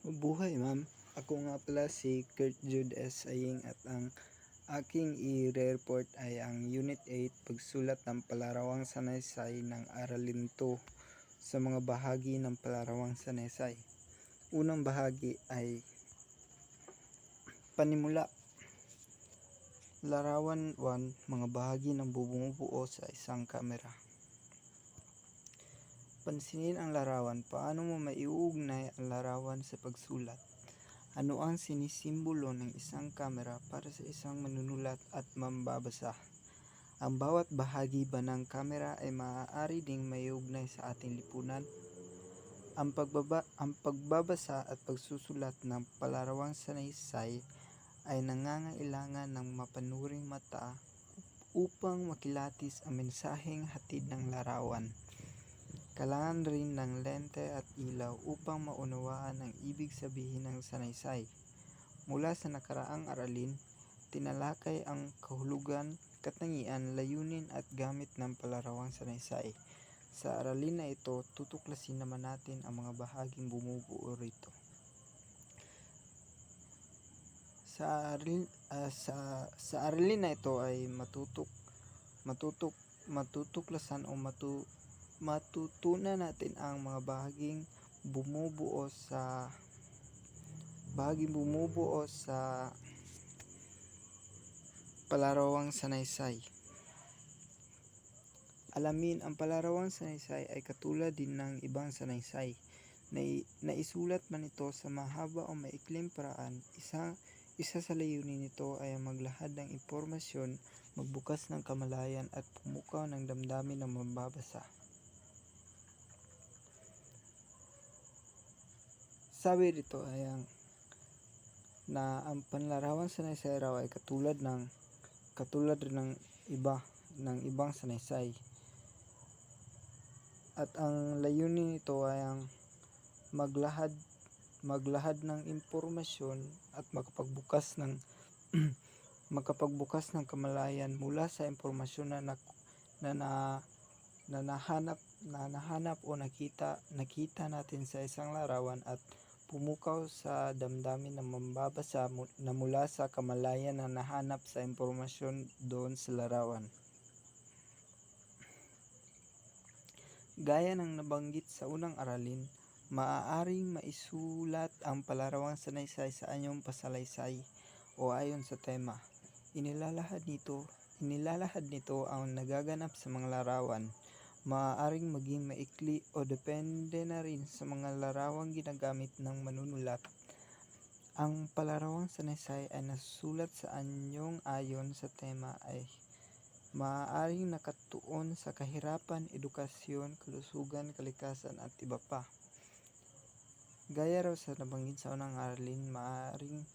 Mabuhay ma'am, ako nga pala si Kurt Jude S. Aying at ang aking i-report ay ang Unit 8 pagsulat ng palarawang sanaysay ng Aralin 2 sa mga bahagi ng palarawang sanaysay. Unang bahagi ay panimula. Larawan 1, mga bahagi ng bumubuo sa isang kamera. Pansinin ang larawan. Paano mo maiuugnay ang larawan sa pagsulat? Ano ang sinisimbolo ng isang kamera para sa isang manunulat at mambabasa? Ang bawat bahagi ba ng kamera ay maaari ding maiugnay sa ating lipunan? Ang pagbabasa at pagsusulat ng palarawang sanaysay ay nangangailangan ng mapanuring mata upang makilatis ang mensaheng hatid ng larawan. Kailangan rin ng lente at ilaw upang maunawaan ang ibig sabihin ng sanaysay. Mula sa nakaraang aralin, tinalakay ang kahulugan, katangian, layunin at gamit ng palarawang sanaysay. Sa aralin na ito, tutuklasin naman natin ang mga bahaging bumubuo rito. Sa aralin na ito ay matutuklasan o matutunan natin ang mga bahaging bumubuo sa palarawang sanaysay. Alamin, ang palarawang sanaysay ay katulad din ng ibang sanaysay. Naisulat man ito sa mahaba o maikling paraan, isa sa layunin nito ay maglahad ng impormasyon, magbukas ng kamalayan at pumukaw ng damdamin ng mambabasa. Sabi rito ay ang panlarawang sanaysay raw ay katulad rin ng ibang sanaysay. At ang layunin nito ay ang maglahad ng impormasyon at makapagbukas ng kamalayan mula sa impormasyon na nahanap o nakita natin sa isang larawan at pumukaw sa damdamin ng mambabasa na mula sa kamalayan na nahanap sa impormasyon doon sa larawan. Gaya ng nabanggit sa unang aralin, maaaring maisulat ang palarawang sanaysay sa anyong pasalaysay o ayon sa tema. Inilalahad nito ang nagaganap sa mga larawan. Maaaring maging maikli o depende na rin sa mga larawang ginagamit ng manunulat. Ang palarawang sanaysay ay nasusulat sa anyong ayon sa tema ay maaaring nakatuon sa kahirapan, edukasyon, kalusugan, kalikasan at iba pa. Gaya raw sa nabanggit sa unang aralin, maaaring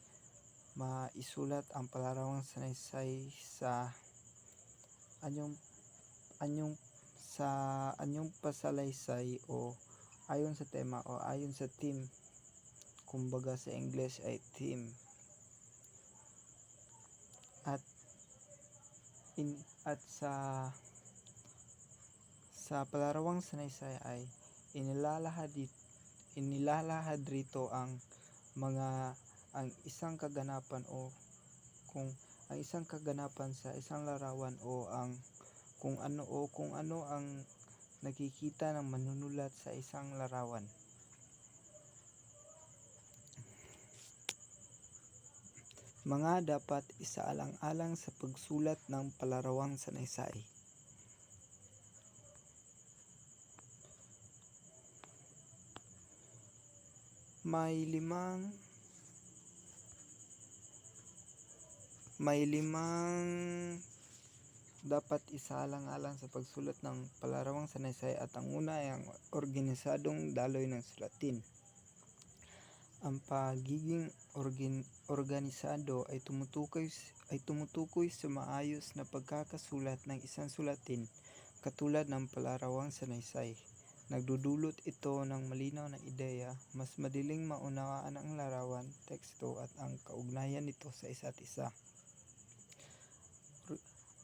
maisulat ang palarawang sanaysay sa anyong pasalaysay o ayon sa tema o ayon sa theme. Kumbaga sa English ay theme. At sa palarawang sanaysay ay inilalahad rito ang isang kaganapan sa isang larawan o kung ano ang nakikita ng manunulat sa isang larawan. Mga dapat isaalang-alang sa pagsulat ng palarawang sanaysay. May limang dapat isaalang-alang sa pagsulat ng palarawang sanaysay at ang una ay ang organisadong daloy ng sulatin. Ang pagiging organisado ay tumutukoy sa maayos na pagkakasulat ng isang sulatin katulad ng palarawang sanaysay. Nagdudulot ito ng malinaw na ideya, mas madaling maunawaan ang larawan, teksto at ang kaugnayan nito sa isa't isa.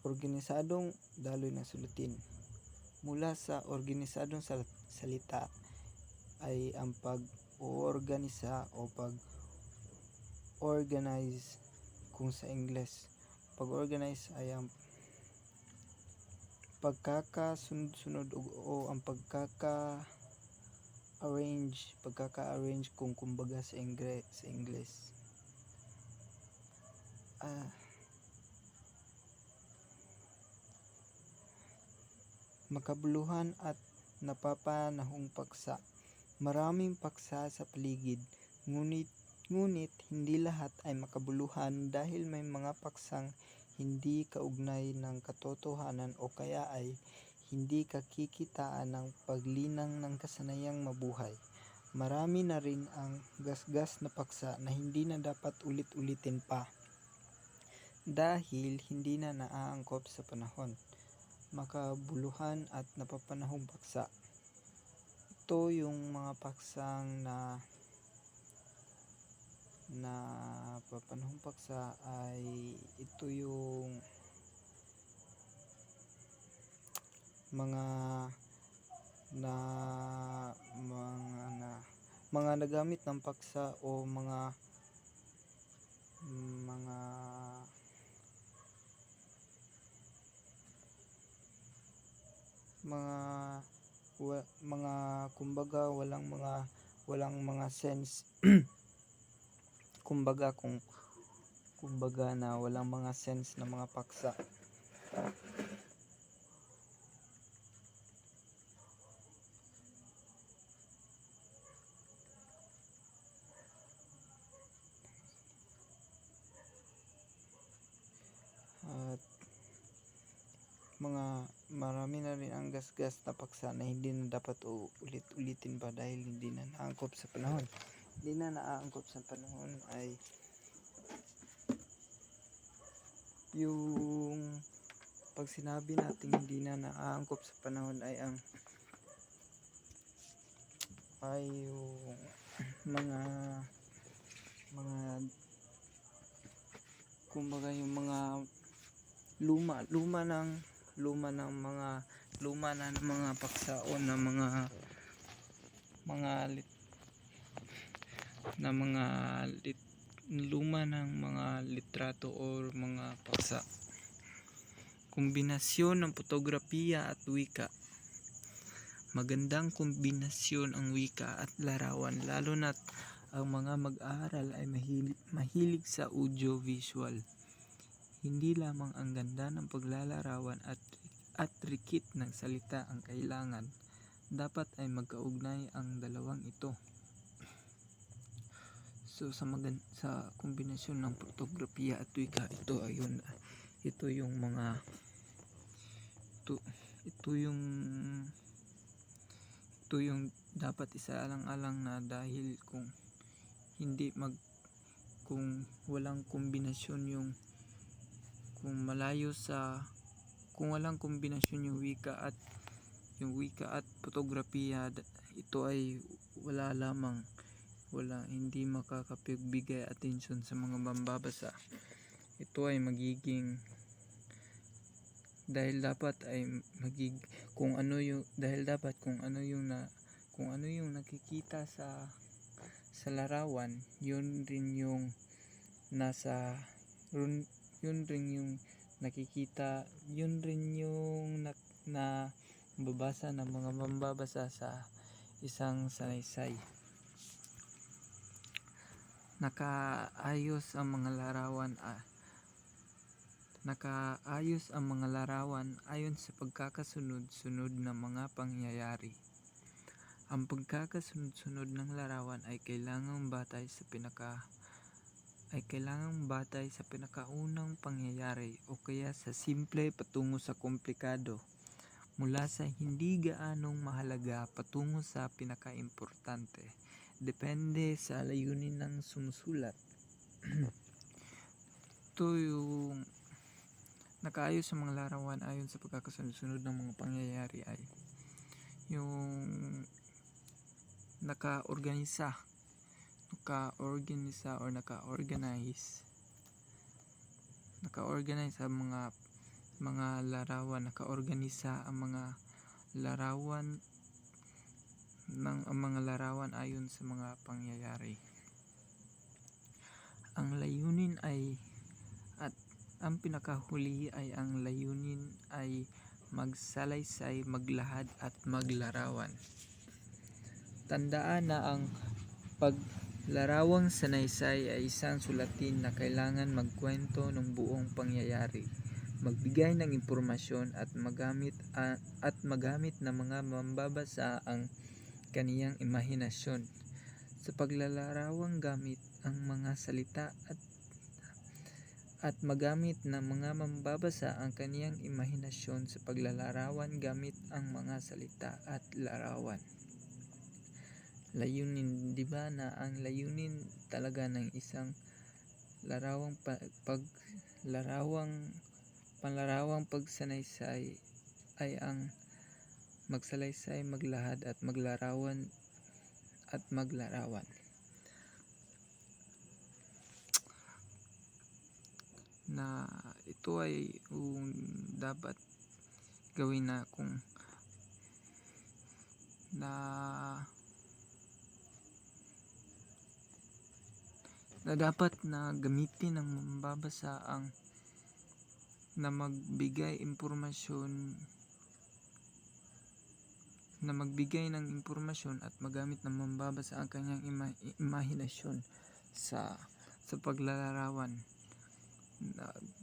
Organisadong daloy ng sulatin. Mula sa organisadong salita ay ang pag-organisa o pag-organize kung sa Ingles. Pag-organize ay ang pagkakasunod-sunod o ang pagkaka-arrange kung kumbaga sa Ingles. Makabuluhan at napapanahong paksa. Maraming paksa sa paligid, ngunit hindi lahat ay makabuluhan dahil may mga paksang hindi kaugnay ng katotohanan o kaya ay hindi kakikitaan ng paglinang ng kasanayang mabuhay. Marami na rin ang gasgas na paksa na hindi na dapat ulit-ulitin pa dahil hindi na naaangkop sa panahon. Makabuluhan at napapanahong paksa. Ito yung mga paksang napapanahong paksa ay ito yung mga nagamit ng paksa o mga kumbaga walang mga sense kumbaga na walang mga sense na mga paksa. At marami na rin ang gasgas na paksa na hindi na dapat ulit-ulitin pa dahil hindi na naangkop sa panahon. Hindi na naaangkop sa panahon ay yung pag sinabi natin hindi na naaangkop sa panahon ay yung mga kumbaga yung mga luma na mga paksa o na luma ng mga litrato o mga paksa. Kombinasyon ng fotografiya at wika. Magandang kombinasyon ang wika at larawan, lalo na't ang mga mag-aaral ay mahilig sa audio-visual. Hindi lamang ang ganda ng paglalarawan at rikit ng salita ang kailangan, dapat ay magkaugnay ang dalawang ito. So sa kombinasyon ng fotografiya at wika, ito yung dapat isaalang-alang na dahil kung walang kombinasyon kung walang kombinasyon yung wika at fotografiya, ito ay hindi makakapagbigay atensyon sa mga mambabasa. Ito ay kung ano yung nakikita sa larawan, yun rin yung nakikita, yun rin yung nababasa ng mga mambabasa sa isang salaysay. Nakaayos ang mga larawan ayon sa pagkakasunod-sunod ng mga pangyayari. Ang pagkakasunod-sunod ng larawan ay kailangang batay sa pinakaunang pangyayari o kaya sa simple patungo sa komplikado, mula sa hindi gaanong mahalaga patungo sa pinakaimportante. Depende sa layunin ng sumusulat. Ito yung nakaayos sa mga larawan ayon sa pagkakasunod-sunod ng mga pangyayari ay yung naka-organize ang mga larawan, naka-organisa ang mga larawan ang mga larawan ayon sa mga pangyayari. Ang layunin ay at ang pinakahuli ay ang layunin ay magsalaysay, maglahad at maglarawan. Tandaan na ang paglarawang sanaysay ay isang sulatin na kailangan magkwento ng buong pangyayari, magbigay ng impormasyon at magamit ng mga mambabasa ang kaniyang imahinasyon. Sa paglalarawang gamit ang mga salita at magamit ng mga mambabasa ang kaniyang imahinasyon sa paglalarawan gamit ang mga salita at larawan. Layunin, di ba na ang layunin talaga ng isang panlarawang pagsanaysay ay ang magsalaysay, maglahad at maglarawan. Na ito ay dapat gawin na dapat na gamitin ng mambabasa na magbigay ng impormasyon at magamit ng mambabasa ang kanyang imahinasyon sa paglalarawan.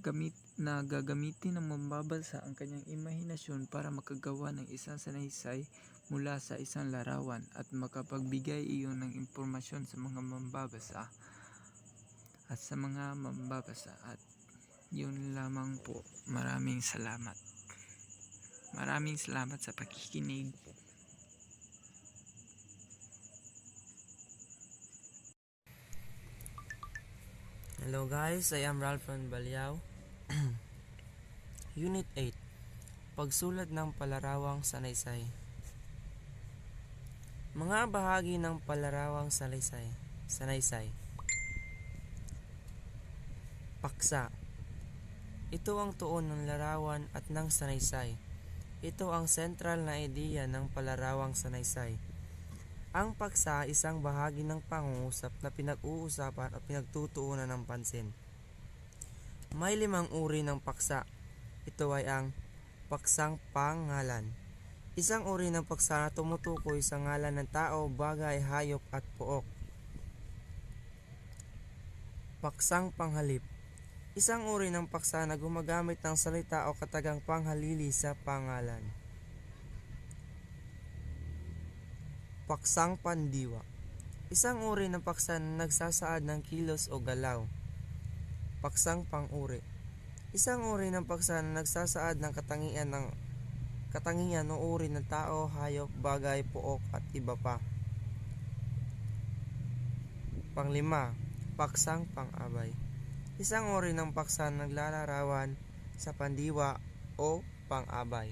Gagamitin ng mambabasa ang kanyang imahinasyon para makagawa ng isang sanaysay mula sa isang larawan at makapagbigay iyon ng impormasyon sa mga mambabasa at yun lamang po. Maraming salamat sa pakikinig. Hello guys, I am Ralph Baliao. Unit 8, Pagsulat ng palarawang sanaysay. Mga bahagi ng palarawang sanaysay. Paksa. Ito ang tuon ng larawan at ng sanaysay. Ito ang sentral na ideya ng palarawang sanaysay. Ang paksa ay isang bahagi ng pangungusap na pinag-uusapan at pinagtutuunan ng pansin. May 5 uri ng paksa. Ito ay ang paksang pangalan. Isang uri ng paksa na tumutukoy sa ngalan ng tao, bagay, hayop at pook. Paksang panghalip. Isang uri ng paksa na gumagamit ng salita o katagang panghalili sa pangalan. Paksang pandiwa. Isang uri ng paksa na nagsasaad ng kilos o galaw. Paksang pang-uri. Isang uri ng paksa na nagsasaad ng katangian o uri ng tao, hayop, bagay, pook at iba pa. Panglima, paksang pang-abay. Isang uri ng paksa na naglalarawan sa pandiwa o pang-abay.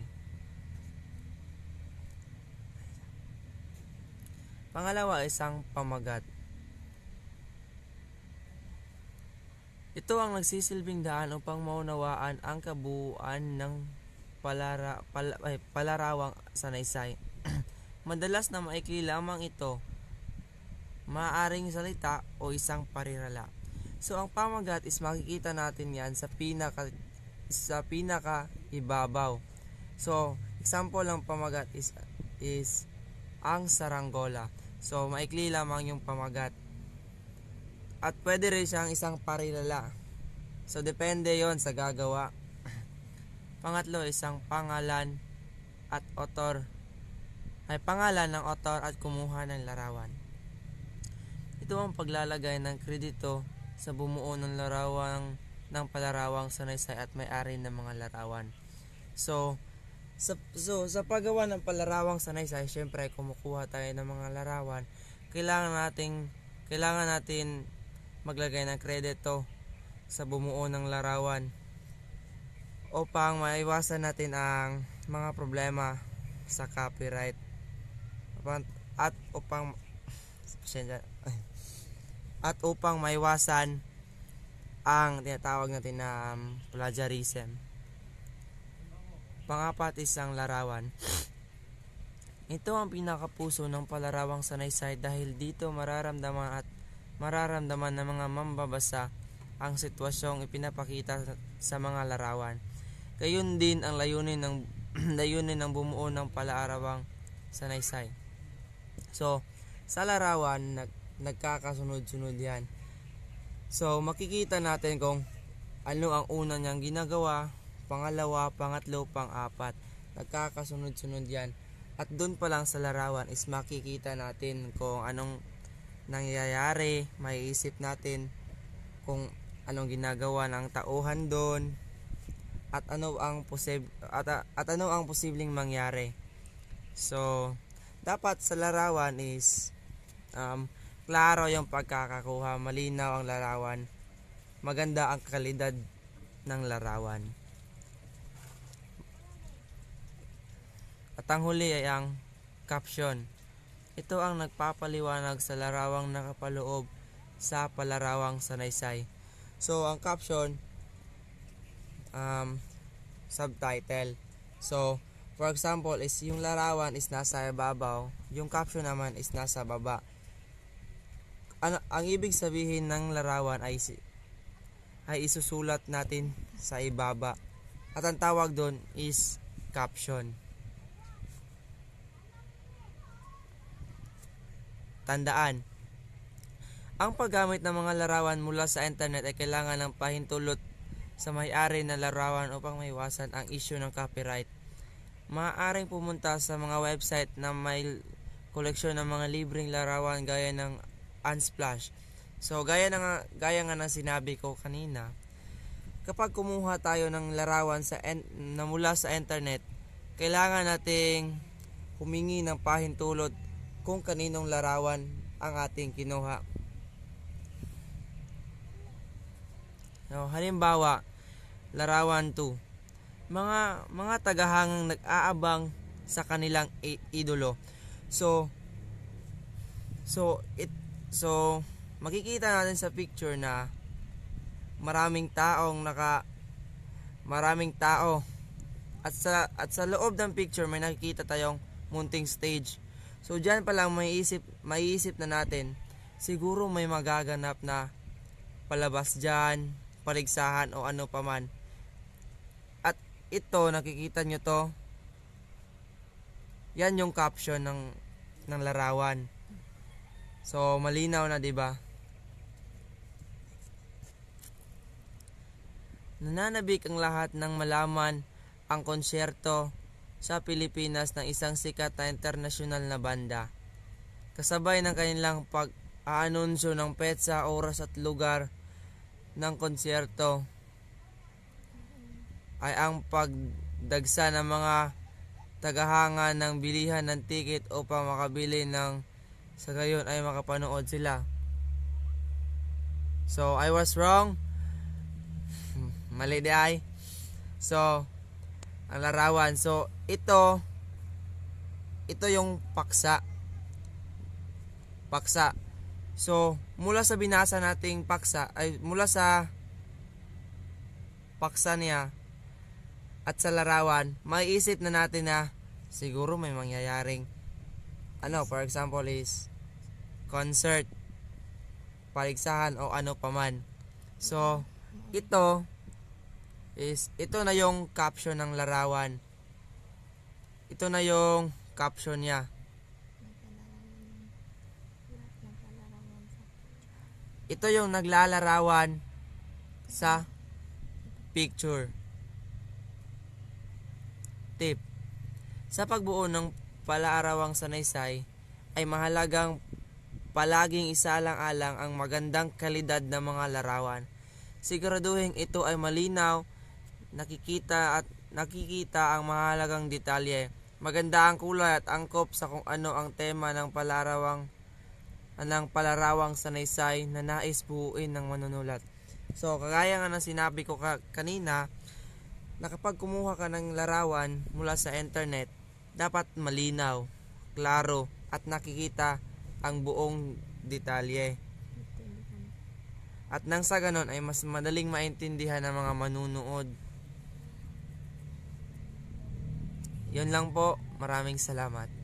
Pangalawa, isang pamagat. Ito ang nagsisilbing daan upang maunawaan ang kabuuan ng palarawang sanaysay. Madalas na maikli lamang ito, maaaring salita o isang parirala. So ang pamagat is makikita natin yan sa pinaka ibabaw. So example ng pamagat is ang saranggola. So maikli lamang yung pamagat. At pwede rin siyang isang parirala. So depende yon sa gagawa. Pangatlo, isang pangalan at author. Ay pangalan ng author at kumuha ng larawan. Ito ang paglalagay ng kredito sa bumuo ng larawan ng palarawang sanaysay at may-ari ng mga larawan. So sa paggawa ng palarawang sanaysay, syempre kumukuha tayo ng mga larawan, kailangan natin maglagay ng kredito sa bumuo ng larawan upang maiwasan natin ang mga problema sa copyright at upang maiwasan ang tinatawag natin na plagiarism. Pangapat, isang larawan. Ito ang pinakapuso ng palarawang sanaysay dahil dito mararamdaman ng mga mambabasa ang sitwasyong ipinapakita sa mga larawan. Gayon din ang layunin ng layunin ng bumuo ng palaarawang sanaysay. So, sa larawan nagkakasunod-sunod yan. So, makikita natin kung ano ang una niyang ginagawa, pangalawa, pangatlo, pang-apat. Nagkakasunod-sunod yan. At doon pa lang sa larawan is makikita natin kung anong nangyayari, maiisip natin kung anong ginagawa ng tauhan doon at ano ang posibleng mangyari. So, dapat sa larawan is klaro yung pagkakakuha, malinaw ang larawan, maganda ang kalidad ng larawan. At ang huli ay ang caption. Ito ang nagpapaliwanag sa larawang nakapaloob sa palarawang sanaysay. So, ang caption, subtitle. So, for example, is yung larawan is nasa ibabaw, yung caption naman is nasa baba. Ang ibig sabihin ng larawan ay isusulat natin sa ibaba. At ang tawag doon is caption. Tandaan, ang paggamit ng mga larawan mula sa internet ay kailangan ng pahintulot sa may-ari ng larawan upang maiwasan ang issue ng copyright. Maaaring pumunta sa mga website na may koleksyon ng mga libreng larawan gaya ng Unsplash. So, gaya nga ng sinabi ko kanina, kapag kumuha tayo ng larawan na mula sa internet, kailangan nating humingi ng pahintulot kung kaninong larawan ang ating kinuha. So, halimbawa, larawan 2. Mga tagahangang nag-aabang sa kanilang idolo. So makikita natin sa picture na maraming tao at sa loob ng picture may nakikita tayong munting stage. So diyan pa lang maiisip na natin, siguro may magaganap na palabas diyan, paligsahan o ano paman. At ito, nakikita nyo to, yan yung caption ng larawan. So malinaw na, 'di ba? Nananabik ang lahat ng malaman ang konsyerto sa Pilipinas ng isang sikat na internasyonal na banda. Kasabay ng kanilang pag-aanunsyo ng petsa, oras at lugar ng konsyerto ay ang pagdagsa ng mga tagahanga ng bilihan ng ticket upang makabili ng sa gayon ay makapanood sila. So, I was wrong. Mali di ay. So, ang larawan. So, ito yung paksa. So, mula sa binasa nating mula sa paksa niya at sa larawan, maiisip na natin na siguro may mangyayaring for example is concert, paligsahan o ano paman. So, ito na yung caption ng larawan. Ito na yung caption niya. Ito yung naglalarawan sa picture. Tip: sa pagbuo ng palaarawang sanaysay ay mahalagang palaging isaalang-alang ang magandang kalidad ng mga larawan. Siguraduhin ito ay malinaw, nakikita ang mahalagang detalye. Maganda ang kulay at angkop sa kung ano ang tema ng palarawang sanaysay na nais buuin ng manunulat. So, kagaya nga ng sinabi ko kanina, na kapag kumuha ka ng larawan mula sa internet, dapat malinaw, klaro, at nakikita ang buong detalye. At nang sa ganon ay mas madaling maintindihan ng mga manunood. Yun lang po. Maraming salamat.